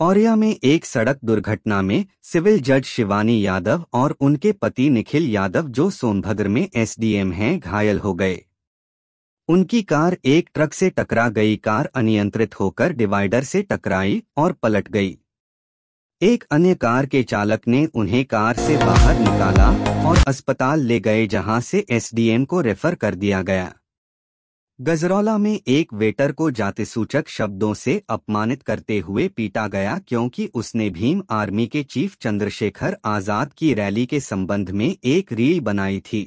औरैया में एक सड़क दुर्घटना में सिविल जज शिवानी यादव और उनके पति निखिल यादव, जो सोनभद्र में एसडीएम हैं, घायल हो गए। उनकी कार एक ट्रक से टकरा गई। कार अनियंत्रित होकर डिवाइडर से टकराई और पलट गई। एक अन्य कार के चालक ने उन्हें कार से बाहर निकाला और अस्पताल ले गए, जहां से एसडीएम को रेफर कर दिया गया। गजरौला में एक वेटर को जातिसूचक शब्दों से अपमानित करते हुए पीटा गया, क्योंकि उसने भीम आर्मी के चीफ चंद्रशेखर आजाद की रैली के संबंध में एक रील बनाई थी।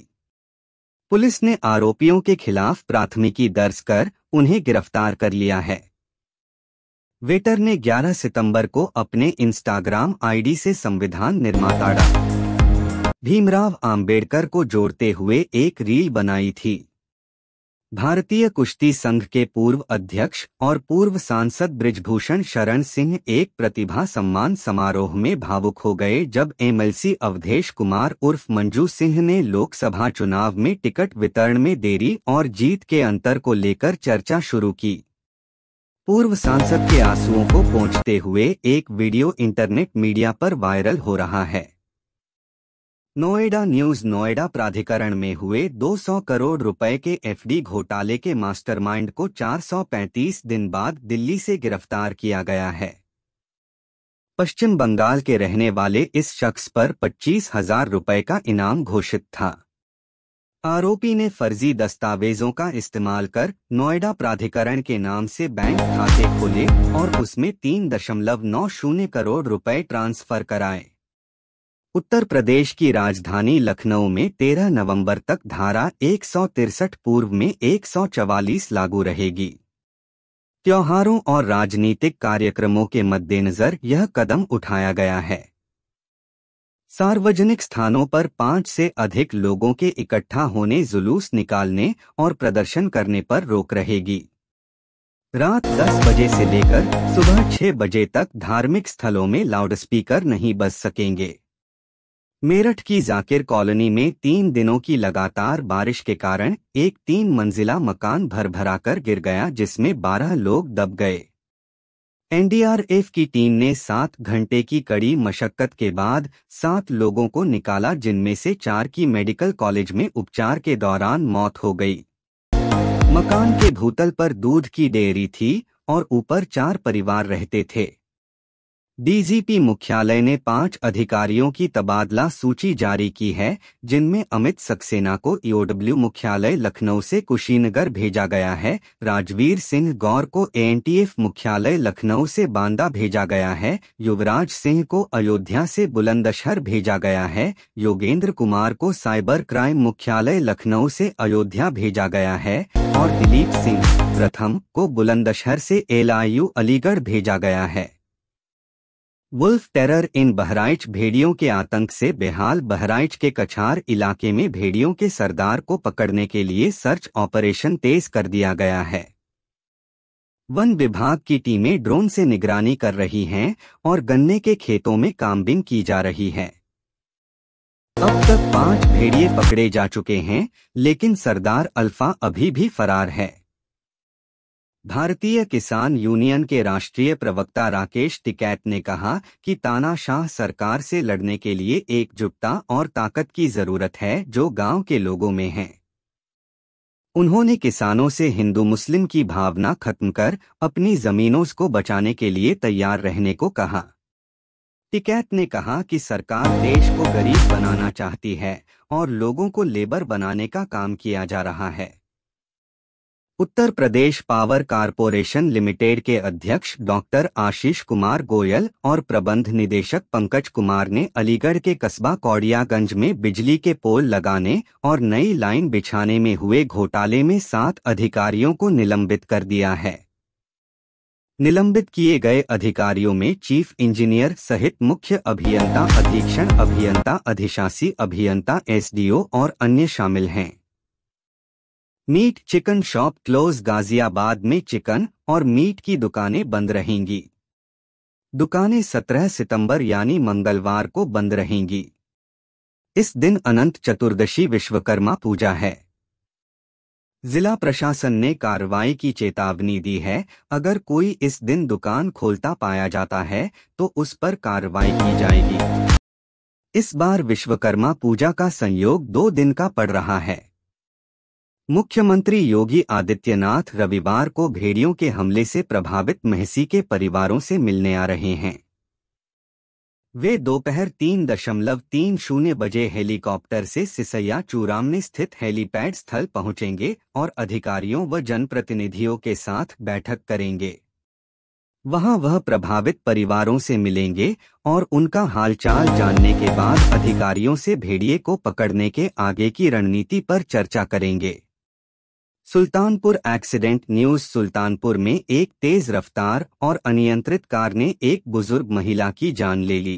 पुलिस ने आरोपियों के खिलाफ प्राथमिकी दर्ज कर उन्हें गिरफ्तार कर लिया है। वेटर ने 11 सितंबर को अपने इंस्टाग्राम आईडी से संविधान निर्माता डॉ. भीमराव आंबेडकर को जोड़ते हुए एक रील बनाई थी। भारतीय कुश्ती संघ के पूर्व अध्यक्ष और पूर्व सांसद बृजभूषण शरण सिंह एक प्रतिभा सम्मान समारोह में भावुक हो गए, जब एमएलसी अवधेश कुमार उर्फ मंजू सिंह ने लोकसभा चुनाव में टिकट वितरण में देरी और जीत के अंतर को लेकर चर्चा शुरू की। पूर्व सांसद के आंसुओं को पोंछते हुए एक वीडियो इंटरनेट मीडिया पर वायरल हो रहा है। नोएडा न्यूज। नोएडा प्राधिकरण में हुए 200 करोड़ रुपए के एफडी घोटाले के मास्टरमाइंड को 435 दिन बाद दिल्ली से गिरफ्तार किया गया है। पश्चिम बंगाल के रहने वाले इस शख्स पर 25,000 रुपए का इनाम घोषित था। आरोपी ने फर्जी दस्तावेजों का इस्तेमाल कर नोएडा प्राधिकरण के नाम से बैंक खाते खोले और उसमें 3.90 करोड़ रुपए ट्रांसफर कराए। उत्तर प्रदेश की राजधानी लखनऊ में 13 नवंबर तक धारा 163 पूर्व में 144 लागू रहेगी। त्योहारों और राजनीतिक कार्यक्रमों के मद्देनजर यह कदम उठाया गया है। सार्वजनिक स्थानों पर 5 से अधिक लोगों के इकट्ठा होने, जुलूस निकालने और प्रदर्शन करने पर रोक रहेगी। रात 10 बजे से लेकर सुबह 6 बजे तक धार्मिक स्थलों में लाउडस्पीकर नहीं बज सकेंगे। मेरठ की जाकिर कॉलोनी में 3 दिनों की लगातार बारिश के कारण एक 3 मंजिला मकान भरभराकर गिर गया, जिसमें 12 लोग दब गए। एनडीआरएफ की टीम ने 7 घंटे की कड़ी मशक्कत के बाद 7 लोगों को निकाला, जिनमें से 4 की मेडिकल कॉलेज में उपचार के दौरान मौत हो गई। मकान के भूतल पर दूध की डेयरी थी और ऊपर 4 परिवार रहते थे। डीजीपी मुख्यालय ने 5 अधिकारियों की तबादला सूची जारी की है, जिनमें अमित सक्सेना को ईओडब्ल्यू मुख्यालय लखनऊ से कुशीनगर भेजा गया है, राजवीर सिंह गौर को एएनटीएफ मुख्यालय लखनऊ से बांदा भेजा गया है, युवराज सिंह को अयोध्या से बुलंदशहर भेजा गया है, योगेंद्र कुमार को साइबर क्राइम मुख्यालय लखनऊ से अयोध्या भेजा गया है और दिलीप सिंह प्रथम को बुलंदशहर से एलआईयू अलीगढ़ भेजा गया है। Wolf terror in Bahraich. भेड़ियों के आतंक से बेहाल बहराइच के कछार इलाके में भेड़ियों के सरदार को पकड़ने के लिए सर्च ऑपरेशन तेज कर दिया गया है। वन विभाग की टीमें ड्रोन से निगरानी कर रही हैं और गन्ने के खेतों में काम्बिंग की जा रही है। अब तक 5 भेड़िए पकड़े जा चुके हैं, लेकिन सरदार अल्फा अभी भी फरार है। भारतीय किसान यूनियन के राष्ट्रीय प्रवक्ता राकेश टिकैत ने कहा कि तानाशाह सरकार से लड़ने के लिए एकजुटता और ताकत की जरूरत है, जो गांव के लोगों में है। उन्होंने किसानों से हिंदू मुस्लिम की भावना खत्म कर अपनी जमीनों को बचाने के लिए तैयार रहने को कहा। टिकैत ने कहा कि सरकार देश को गरीब बनाना चाहती है और लोगों को लेबर बनाने का काम किया जा रहा है। Uttar Pradesh power corporation limited के अध्यक्ष डॉक्टर आशीष कुमार गोयल और प्रबंध निदेशक पंकज कुमार ने अलीगढ़ के कस्बा कौड़ियागंज में बिजली के पोल लगाने और नई लाइन बिछाने में हुए घोटाले में 7 अधिकारियों को निलंबित कर दिया है। निलंबित किए गए अधिकारियों में चीफ इंजीनियर सहित मुख्य अभियंता, अधीक्षण अभियंता, अधिशासी अभियंता, एसडीओ और अन्य शामिल हैं। Meat chicken shop close. Ghaziabad में चिकन और मीट की दुकानें बंद रहेंगी। दुकानें 17 सितंबर यानी मंगलवार को बंद रहेंगी। इस दिन अनंत चतुर्दशी विश्वकर्मा पूजा है। जिला प्रशासन ने कार्रवाई की चेतावनी दी है। अगर कोई इस दिन दुकान खोलता पाया जाता है तो उस पर कार्रवाई की जाएगी। इस बार विश्वकर्मा पूजा का संयोग 2 दिन का पड़ रहा है। मुख्यमंत्री योगी आदित्यनाथ रविवार को भेड़ियों के हमले से प्रभावित मेहसी के परिवारों से मिलने आ रहे हैं। वे दोपहर 3:30 बजे हेलीकॉप्टर से सिसैया चूरामनी स्थित हेलीपैड स्थल पहुंचेंगे और अधिकारियों व जनप्रतिनिधियों के साथ बैठक करेंगे। वहां वह प्रभावित परिवारों से मिलेंगे और उनका हालचाल जानने के बाद अधिकारियों से भेड़िए को पकड़ने के आगे की रणनीति पर चर्चा करेंगे। Sultanpur accident news. सुल्तानपुर में एक तेज रफ्तार और अनियंत्रित कार ने एक बुजुर्ग महिला की जान ले ली।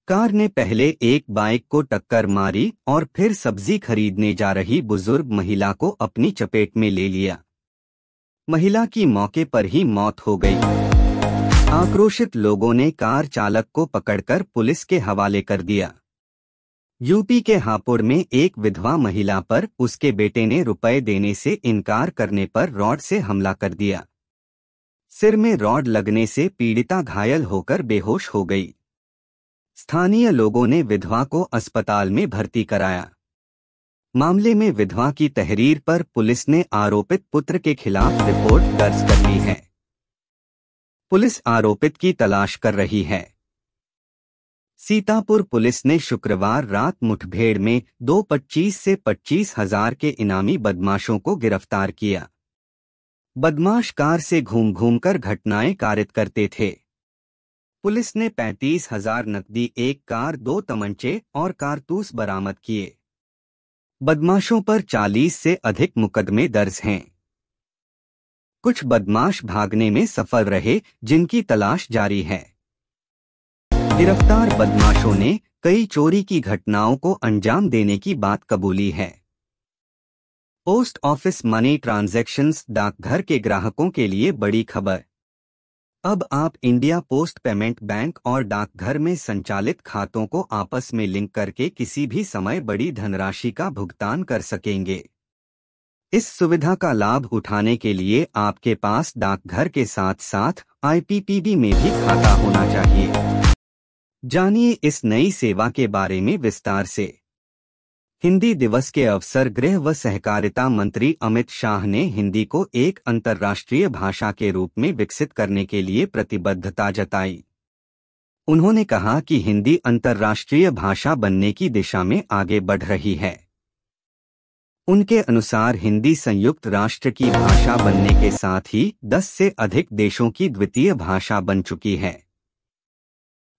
कार ने पहले एक बाइक को टक्कर मारी और फिर सब्जी खरीदने जा रही बुजुर्ग महिला को अपनी चपेट में ले लिया। महिला की मौके पर ही मौत हो गई। आक्रोशित लोगों ने कार चालक को पकड़कर पुलिस के हवाले कर दिया। यूपी के हापुड़ में एक विधवा महिला पर उसके बेटे ने रुपए देने से इनकार करने पर रॉड से हमला कर दिया। सिर में रॉड लगने से पीड़िता घायल होकर बेहोश हो गई। स्थानीय लोगों ने विधवा को अस्पताल में भर्ती कराया। मामले में विधवा की तहरीर पर पुलिस ने आरोपित पुत्र के खिलाफ रिपोर्ट दर्ज कर ली है। पुलिस आरोपित की तलाश कर रही है। सीतापुर पुलिस ने शुक्रवार रात मुठभेड़ में 25 से 25,000 के इनामी बदमाशों को गिरफ्तार किया। बदमाश कार से घूम घूम कर घटनाएं कारित करते थे। पुलिस ने 35,000 नकदी, एक कार, 2 तमंचे और कारतूस बरामद किए। बदमाशों पर 40 से अधिक मुकदमे दर्ज हैं। कुछ बदमाश भागने में सफल रहे, जिनकी तलाश जारी है। गिरफ्तार बदमाशों ने कई चोरी की घटनाओं को अंजाम देने की बात कबूली है। Post office money transactions. डाकघर के ग्राहकों के लिए बड़ी खबर। अब आप इंडिया पोस्ट पेमेंट बैंक और डाकघर में संचालित खातों को आपस में लिंक करके किसी भी समय बड़ी धनराशि का भुगतान कर सकेंगे। इस सुविधा का लाभ उठाने के लिए आपके पास डाकघर के साथ साथ आईपीपीबी में भी खाता होना चाहिए। जानिए इस नई सेवा के बारे में विस्तार से। हिंदी दिवस के अवसर गृह व सहकारिता मंत्री अमित शाह ने हिंदी को एक अंतर्राष्ट्रीय भाषा के रूप में विकसित करने के लिए प्रतिबद्धता जताई। उन्होंने कहा कि हिंदी अंतर्राष्ट्रीय भाषा बनने की दिशा में आगे बढ़ रही है। उनके अनुसार हिंदी संयुक्त राष्ट्र की भाषा बनने के साथ ही 10 से अधिक देशों की द्वितीय भाषा बन चुकी है।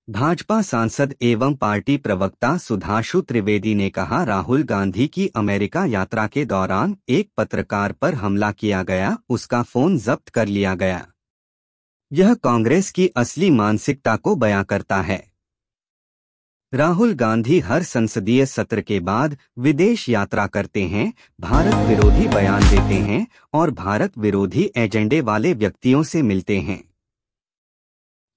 भाजपा सांसद एवं पार्टी प्रवक्ता सुधांशु त्रिवेदी ने कहा, राहुल गांधी की अमेरिका यात्रा के दौरान एक पत्रकार पर हमला किया गया, उसका फोन जब्त कर लिया गया। यह कांग्रेस की असली मानसिकता को बयां करता है। राहुल गांधी हर संसदीय सत्र के बाद विदेश यात्रा करते हैं, भारत विरोधी बयान देते हैं और भारत विरोधी एजेंडे वाले व्यक्तियों से मिलते हैं।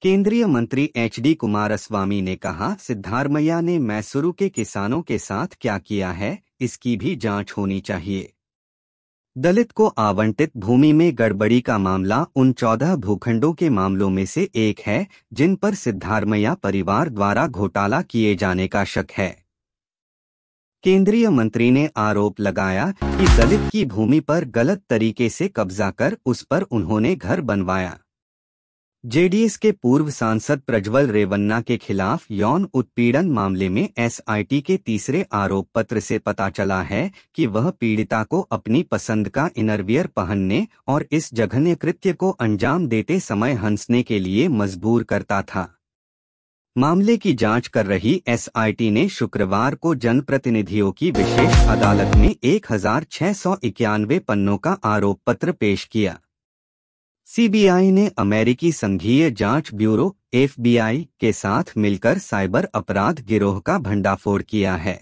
केंद्रीय मंत्री HD कुमारस्वामी ने कहा, सिद्धारमैया ने मैसूरू के किसानों के साथ क्या किया है, इसकी भी जांच होनी चाहिए। दलित को आवंटित भूमि में गड़बड़ी का मामला उन 14 भूखंडों के मामलों में से एक है जिन पर सिद्धारमैया परिवार द्वारा घोटाला किए जाने का शक है। केंद्रीय मंत्री ने आरोप लगाया कि दलित की भूमि पर गलत तरीके से कब्जा कर उस पर उन्होंने घर बनवाया। जेडीएस के पूर्व सांसद प्रज्वल रेवन्ना के खिलाफ यौन उत्पीड़न मामले में SIT के तीसरे आरोप पत्र से पता चला है कि वह पीड़िता को अपनी पसंद का इनरवियर पहनने और इस जघन्य कृत्य को अंजाम देते समय हंसने के लिए मजबूर करता था। मामले की जांच कर रही SIT ने शुक्रवार को जनप्रतिनिधियों की विशेष अदालत में 1691 पन्नों का आरोप पत्र पेश किया। CBI ने अमेरिकी संघीय जांच ब्यूरो FBI के साथ मिलकर साइबर अपराध गिरोह का भंडाफोड़ किया है।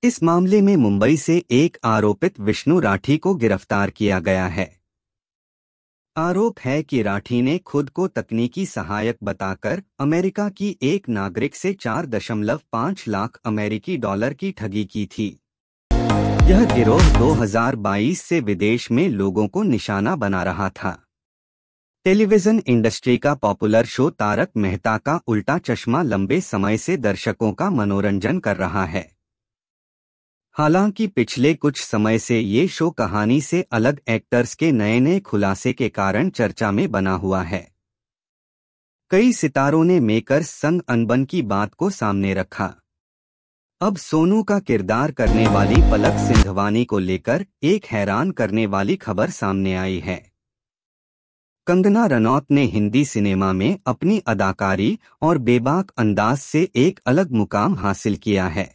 इस मामले में मुंबई से एक आरोपित विष्णु राठी को गिरफ्तार किया गया है। आरोप है कि राठी ने खुद को तकनीकी सहायक बताकर अमेरिका की एक नागरिक से 4.5 लाख अमेरिकी डॉलर की ठगी की थी। यह गिरोह 2022 से विदेश में लोगों को निशाना बना रहा था। टेलीविजन इंडस्ट्री का पॉपुलर शो तारक मेहता का उल्टा चश्मा लंबे समय से दर्शकों का मनोरंजन कर रहा है। हालांकि पिछले कुछ समय से ये शो कहानी से अलग एक्टर्स के नए खुलासे के कारण चर्चा में बना हुआ है। कई सितारों ने मेकर्स संग अनबन की बात को सामने रखा। अब सोनू का किरदार करने वाली पलक सिंधवानी को लेकर एक हैरान करने वाली खबर सामने आई है। कंगना रनौत ने हिंदी सिनेमा में अपनी अदाकारी और बेबाक अंदाज से एक अलग मुकाम हासिल किया है।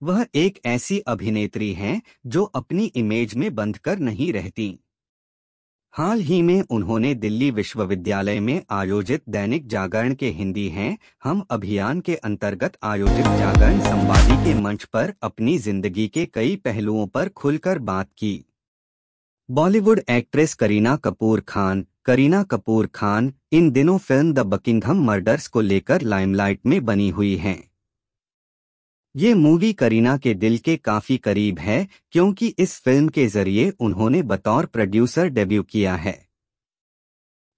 वह एक ऐसी अभिनेत्री हैं जो अपनी इमेज में बंधकर नहीं रहती। हाल ही में उन्होंने दिल्ली विश्वविद्यालय में आयोजित दैनिक जागरण के हिंदी हैं हम अभियान के अंतर्गत आयोजित जागरण संवादी के मंच पर अपनी जिंदगी के कई पहलुओं पर खुलकर बात की। बॉलीवुड एक्ट्रेस करीना कपूर खान इन दिनों फिल्म द बकिंघम मर्डर्स को लेकर लाइमलाइट में बनी हुई हैं। ये मूवी करीना के दिल के काफी करीब है क्योंकि इस फिल्म के जरिए उन्होंने बतौर प्रोड्यूसर डेब्यू किया है।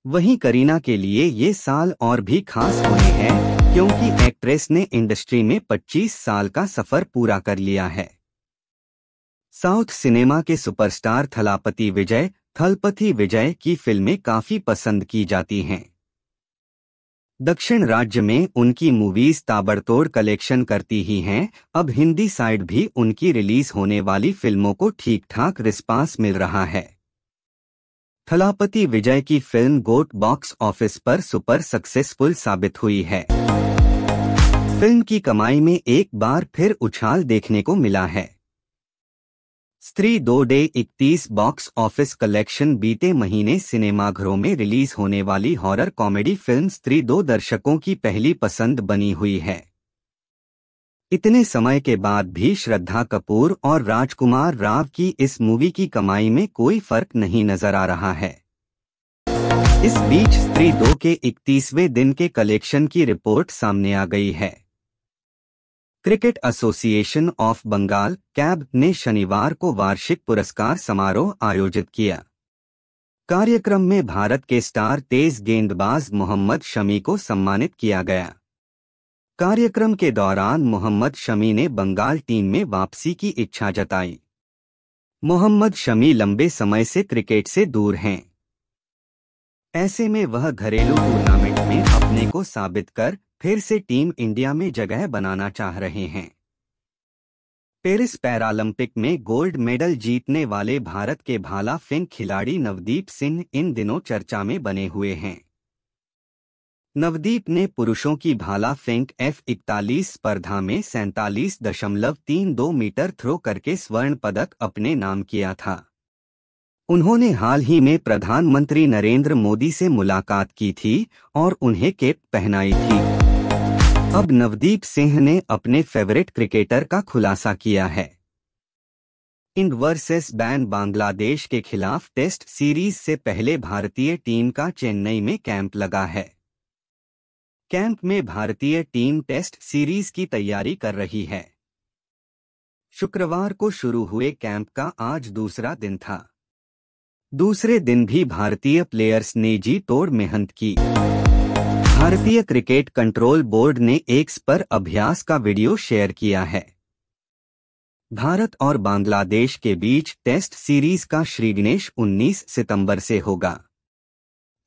वहीं करीना के लिए ये साल और भी खास होने हैं क्योंकि एक्ट्रेस ने इंडस्ट्री में 25 साल का सफर पूरा कर लिया है। साउथ सिनेमा के सुपरस्टार थलपति विजय की फिल्में काफी पसंद की जाती हैं। दक्षिण राज्य में उनकी मूवीज ताबड़तोड़ कलेक्शन करती ही हैं। अब हिंदी साइड भी उनकी रिलीज होने वाली फिल्मों को ठीक ठाक रिस्पांस मिल रहा है। थलपति विजय की फिल्म गोट बॉक्स ऑफिस पर सुपर सक्सेसफुल साबित हुई है। फिल्म की कमाई में एक बार फिर उछाल देखने को मिला है। स्त्री 2 डे 31 बॉक्स ऑफिस कलेक्शन बीते महीने सिनेमाघरों में रिलीज होने वाली हॉरर कॉमेडी फिल्म स्त्री 2 दर्शकों की पहली पसंद बनी हुई है। इतने समय के बाद भी श्रद्धा कपूर और राजकुमार राव की इस मूवी की कमाई में कोई फर्क नहीं नजर आ रहा है। इस बीच स्त्री 2 के 31वें दिन के कलेक्शन की रिपोर्ट सामने आ गई है। Cricket association of Bengal CAB ने शनिवार को वार्षिक पुरस्कार समारोह आयोजित किया। कार्यक्रम में भारत के स्टार तेज गेंदबाज मोहम्मद शमी को सम्मानित किया गया। कार्यक्रम के दौरान मोहम्मद शमी ने बंगाल टीम में वापसी की इच्छा जताई। मोहम्मद शमी लंबे समय से क्रिकेट से दूर हैं। ऐसे में वह घरेलू टूर्नामेंट में अपने को साबित कर फिर से टीम इंडिया में जगह बनाना चाह रहे हैं। पेरिस पैरालंपिक में गोल्ड मेडल जीतने वाले भारत के भाला फेंक खिलाड़ी नवदीप सिंह इन दिनों चर्चा में बने हुए हैं। नवदीप ने पुरुषों की भाला फेंक F41 स्पर्धा में 47.32 मीटर थ्रो करके स्वर्ण पदक अपने नाम किया था। उन्होंने हाल ही में प्रधानमंत्री नरेंद्र मोदी से मुलाकात की थी और उन्हें कैप पहनाई थी। अब नवदीप सिंह ने अपने फेवरेट क्रिकेटर का खुलासा किया है। इंडिया वर्सेस बांग्लादेश के खिलाफ टेस्ट सीरीज से पहले भारतीय टीम का चेन्नई में कैंप लगा है। कैंप में भारतीय टीम टेस्ट सीरीज की तैयारी कर रही है। शुक्रवार को शुरू हुए कैंप का आज दूसरा दिन था। दूसरे दिन भी भारतीय प्लेयर्स ने जी तोड़ मेहनत की। भारतीय क्रिकेट कंट्रोल बोर्ड ने एक्स पर अभ्यास का वीडियो शेयर किया है। भारत और बांग्लादेश के बीच टेस्ट सीरीज का श्रीगणेश 19 सितंबर से होगा।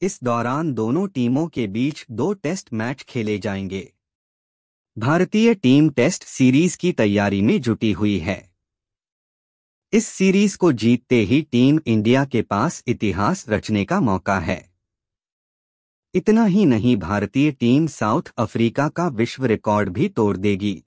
इस दौरान दोनों टीमों के बीच 2 टेस्ट मैच खेले जाएंगे। भारतीय टीम टेस्ट सीरीज की तैयारी में जुटी हुई है। इस सीरीज को जीतते ही टीम इंडिया के पास इतिहास रचने का मौका है। इतना ही नहीं, भारतीय टीम साउथ अफ्रीका का विश्व रिकॉर्ड भी तोड़ देगी।